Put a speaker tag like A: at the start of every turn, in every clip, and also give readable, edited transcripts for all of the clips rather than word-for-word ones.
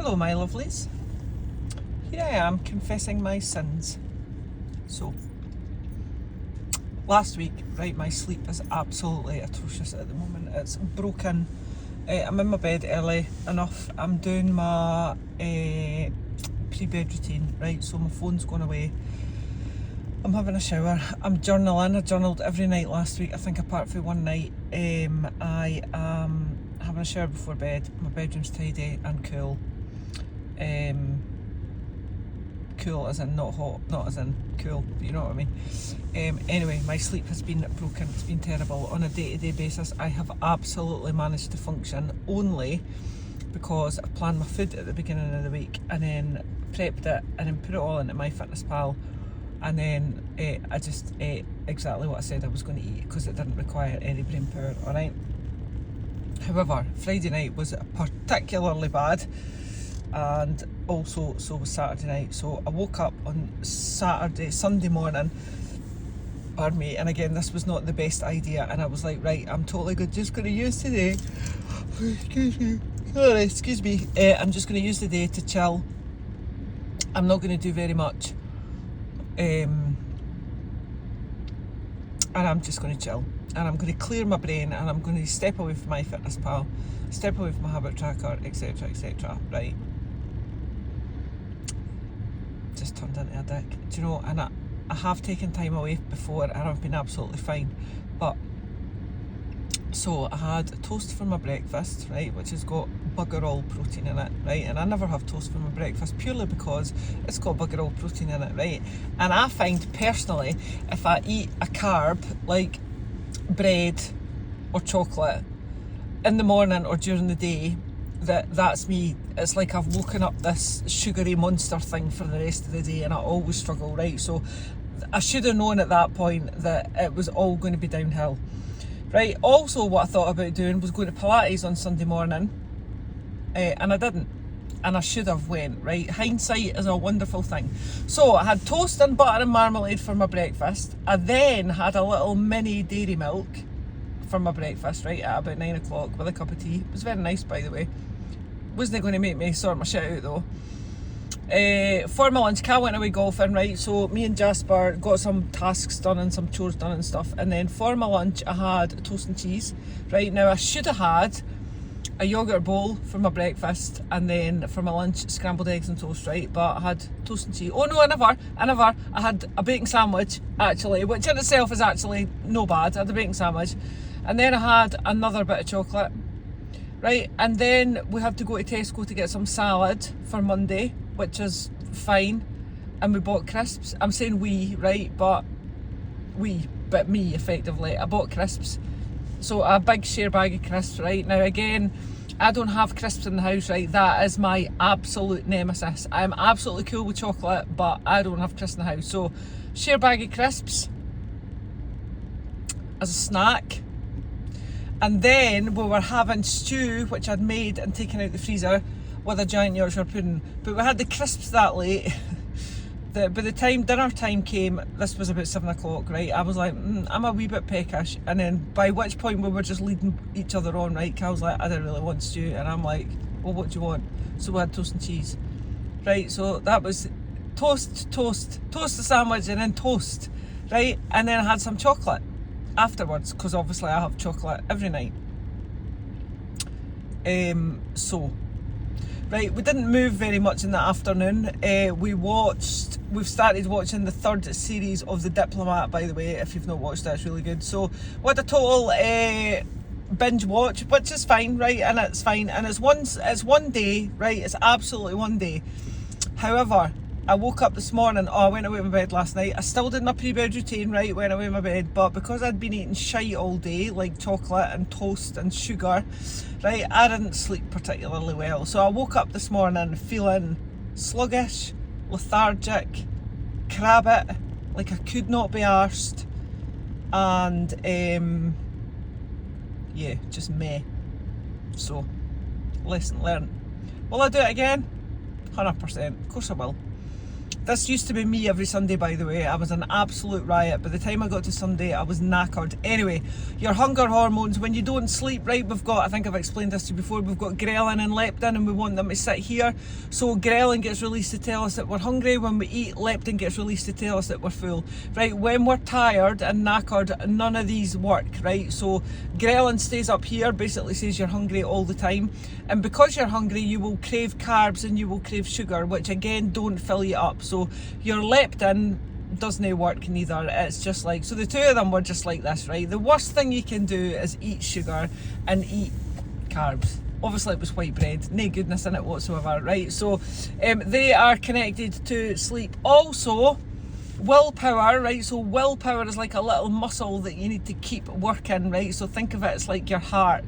A: Hello my lovelies, here I am confessing my sins. So, last week, right, my sleep is absolutely atrocious at the moment. It's broken. I'm in my bed early enough. I'm doing my pre-bed routine, right, so my phone's going away. I'm having a shower. I'm journaling. I journaled every night last week, I think, apart from one night. I am having a shower before bed. My bedroom's tidy and cool. Cool as in not hot, not as in cool, you know what I mean. Anyway, my sleep has been broken. It's been terrible. On a day-to-day basis, I have absolutely managed to function only because I planned my food at the beginning of the week and then prepped it and then put it all into MyFitnessPal. And then I just ate exactly what I said I was going to eat because it didn't require any brain power, alright? However, Friday night was particularly bad, and also so was Saturday night. So I woke up on Sunday morning, pardon me, and again, this was not the best idea, and I was like, right, I'm totally good, just going to use today, excuse me, I'm just going to use the day to chill. I'm not going to do very much. And I'm just going to chill, and I'm going to clear my brain, and I'm going to step away from MyFitnessPal, step away from my habit tracker, etc, etc, right? Just turned into a dick, do you know? And I have taken time away before and I've been absolutely fine, but so I had toast for my breakfast, right, which has got bugger all protein in it, right, and I never have toast for my breakfast purely because it's got bugger all protein in it, right, and I find personally if I eat a carb like bread or chocolate in the morning or during the day, that's me. It's like I've woken up this sugary monster thing for the rest of the day, and I always struggle, right, so I should have known at that point that it was all going to be downhill. Right, also what I thought about doing was going to Pilates on Sunday morning, and I didn't, and I should have went, right? Hindsight is a wonderful thing. So I had toast and butter and marmalade for my breakfast. I then had a little mini dairy milk for my breakfast, right, at about 9 o'clock with a cup of tea. It was very nice, by the way. Wasn't going to make me sort my shit out though. For my lunch, Cal went away golfing, right, so me and Jasper got some tasks done and some chores done and stuff, and then for my lunch I had toast and cheese, right. Now I should have had a yogurt bowl for my breakfast, and then for my lunch scrambled eggs and toast, right, but I had toast and cheese. Oh no, I never, I had a bacon sandwich actually, which in itself is actually no bad. I had a bacon sandwich, and then I had another bit of chocolate, right, and then we had to go to Tesco to get some salad for Monday, which is fine, and we bought crisps. I'm saying we, right, but me effectively. I bought crisps, so a big share bag of crisps, right. Now again, I don't have crisps in the house, right, that is my absolute nemesis. I'm absolutely cool with chocolate, but I don't have crisps in the house, so share bag of crisps as a snack. And then we were having stew, which I'd made and taken out the freezer, with a giant Yorkshire pudding. But we had the crisps that late that by the time dinner time came, this was about 7 o'clock, right, I was like, I'm a wee bit peckish. And then by which point we were just leading each other on, right. Cal's like, I don't really want stew, and I'm like, well, what do you want? So we had toast and cheese, right, so that was toast the sandwich, and then toast, right, and then I had some chocolate afterwards, because obviously I have chocolate every night. So right, we didn't move very much in the afternoon. We've started watching the third series of The Diplomat, by the way. If you've not watched that, it's really good. So we had a total binge watch, which is fine, right, and it's fine, and it's one day, right, it's absolutely one day. However, I woke up this morning, I went away to my bed last night, I still did my pre-bed routine, right, went away to my bed, but because I'd been eating shite all day, like chocolate and toast and sugar, right, I didn't sleep particularly well. So I woke up this morning feeling sluggish, lethargic, crabbit, like I could not be arsed, and yeah, just meh. So, lesson learned. Will I do it again? 100%, of course I will. This used to be me every Sunday, by the way. I was an absolute riot. By the time I got to Sunday, I was knackered. Anyway, your hunger hormones, when you don't sleep, right, we've got, I think I've explained this to you before, we've got ghrelin and leptin, and we want them to sit here. So ghrelin gets released to tell us that we're hungry. When we eat, leptin gets released to tell us that we're full. Right, when we're tired and knackered, none of these work, right? So ghrelin stays up here, basically says you're hungry all the time. And because you're hungry, you will crave carbs and you will crave sugar, which again, don't fill you up. So your leptin doesn't work neither. It's just like, so the two of them were just like this, right? The worst thing you can do is eat sugar and eat carbs. Obviously it was white bread, no goodness in it whatsoever, right? So they are connected to sleep. Also, willpower, right? So willpower is like a little muscle that you need to keep working, right? So think of it as like your heart,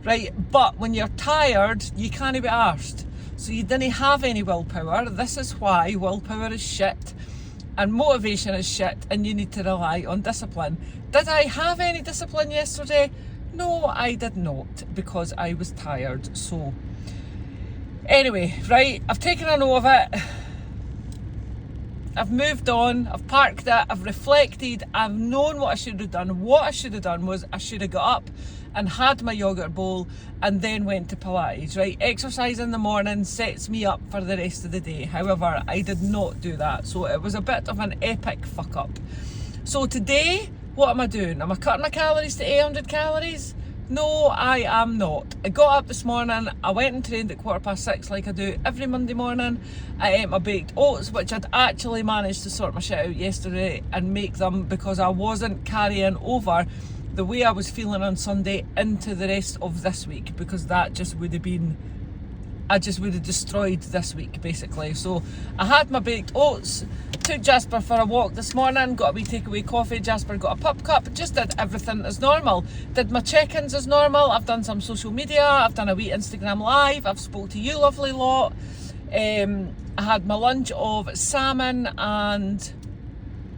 A: right? But when you're tired, you can't be arsed. So you didn't have any willpower. This is why willpower is shit and motivation is shit, and you need to rely on discipline. Did I have any discipline yesterday? No, I did not, because I was tired. So anyway, right, I've taken a note of it. I've moved on, I've parked it, I've reflected, I've known what I should have done. What I should have done was I should have got up and had my yogurt bowl and then went to Pilates, right? Exercise in the morning sets me up for the rest of the day. However, I did not do that. So it was a bit of an epic fuck up. So today, what am I doing? Am I cutting my calories to 800 calories? No, I am not. I got up this morning, I went and trained at 6:15 like I do every Monday morning. I ate my baked oats, which I'd actually managed to sort my shit out yesterday and make them because I wasn't carrying over the way I was feeling on Sunday into the rest of this week, because that just would have been, I just would have destroyed this week basically. So I had my baked oats, took Jasper for a walk this morning, got a wee takeaway coffee, Jasper got a pup cup, just did everything as normal. Did my check-ins as normal, I've done some social media, I've done a wee Instagram live, I've spoke to you lovely lot. I had my lunch of salmon and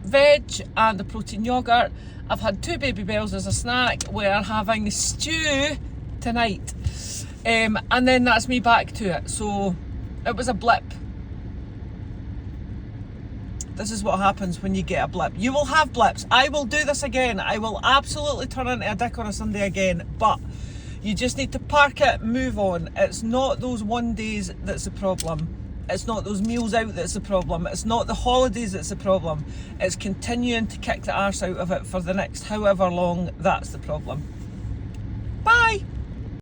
A: veg and a protein yoghurt. I've had 2 baby bells as a snack. We're having stew tonight. And then that's me back to it. So it was a blip. This is what happens when you get a blip. You will have blips. I will do this again. I will absolutely turn into a dick on a Sunday again. But you just need to park it, move on. It's not those one days that's the problem. It's not those meals out that's the problem. It's not the holidays that's the problem. It's continuing to kick the arse out of it for the next however long. That's the problem.